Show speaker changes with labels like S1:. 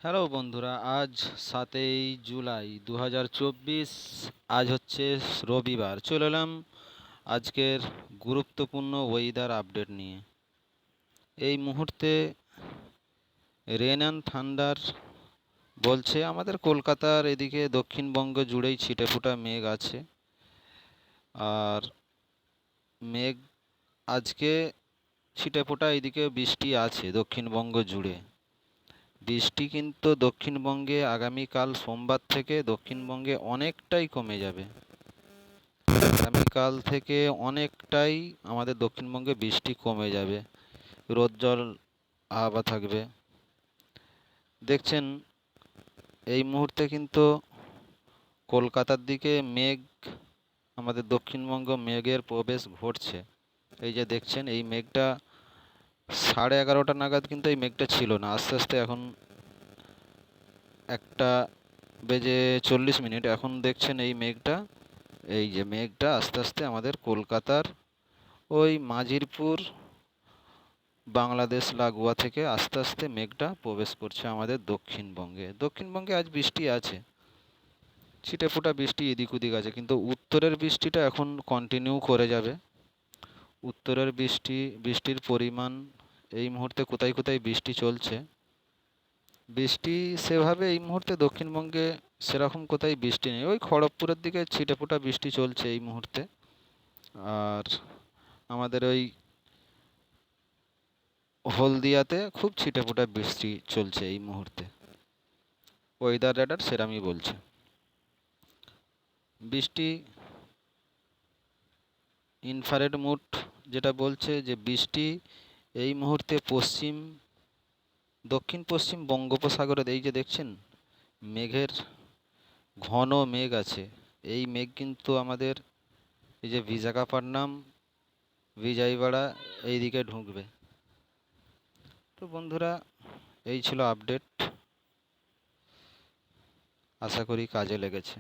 S1: Hello বন্ধুরা, আজ 7ই জুলাই 2024। আজ হচ্ছে রবিবার। চলে এলাম আজকের গুরুত্বপূর্ণ ওয়েদার আপডেট নিয়ে। এই মুহূর্তে রেন অ্যান্ড থান্ডার বলছে আমাদের কলকাতার এদিকে দক্ষিণবঙ্গ জুড়েই ছিটেফোঁটা মেঘ আছে। আর মেঘ আজকে ছিটেফোঁটা এদিকে বৃষ্টি আছে দক্ষিণবঙ্গ জুড়ে। বৃষ্টি কিন্তু দক্ষিণবঙ্গে আগামীকাল সোমবার থেকে দক্ষিণবঙ্গে অনেকটাই কমে যাবে। আগামীকাল থেকে অনেকটাই আমাদের দক্ষিণবঙ্গে বৃষ্টি কমে যাবে, রোদজ্জ্বল আবহাওয়া থাকবে। দেখছেন এই মুহূর্তে কিন্তু কলকাতার দিকে মেঘ, আমাদের দক্ষিণবঙ্গ মেঘের প্রবেশ ঘটছে। এই যে দেখছেন এই মেঘটা 11:30 নাগাদ কিন্তু এই মেঘটা ছিল না, আস্তে আস্তে এখন 1:40 এখন দেখছেন এই মেঘটা, এই যে মেঘটা আস্তে আস্তে আমাদের কলকাতার ওই মাঝিরপুর বাংলাদেশ লাগোয়া থেকে আস্তে আস্তে মেঘটা প্রবেশ করছে আমাদের দক্ষিণবঙ্গে। দক্ষিণবঙ্গে আজ বৃষ্টি আছে, ছিটেফোঁটা বৃষ্টি এদিক ওদিক আছে, কিন্তু উত্তরের বৃষ্টিটা এখন কন্টিনিউ করে যাবে। উত্তরের বৃষ্টির পরিমাণ এই মুহূর্তে কোথায় কোথায় বৃষ্টি চলছে, বৃষ্টি সেভাবে এই মুহূর্তে দক্ষিণবঙ্গে সেরকম কোথায় বৃষ্টি নেই। ওই খড়গপুরের দিকে ছিটেফোঁটা বৃষ্টি চলছে এই মুহূর্তে। আর আমাদের ওই হলদিয়াতে খুব ছিটেফোঁটা বৃষ্টি চলছে এই মুহূর্তে। ওয়েদার রেডার সেরামই বলছে। বৃষ্টি ইনফ্রারেড মুড যেটা বলছে যে বৃষ্টি এই মুহূর্তে দক্ষিণ পশ্চিম বঙ্গোপসাগরে, এই যে দেখছেন মেঘের ঘন মেঘ আছে, এই মেঘ কিন্তু আমাদের এই যে বিশাখাপট্টনম, বিজয়ওয়াড়া এই দিকে ঢুকবে। তো বন্ধুরা, এই ছিল আপডেট, আশা করি কাজে লেগেছে।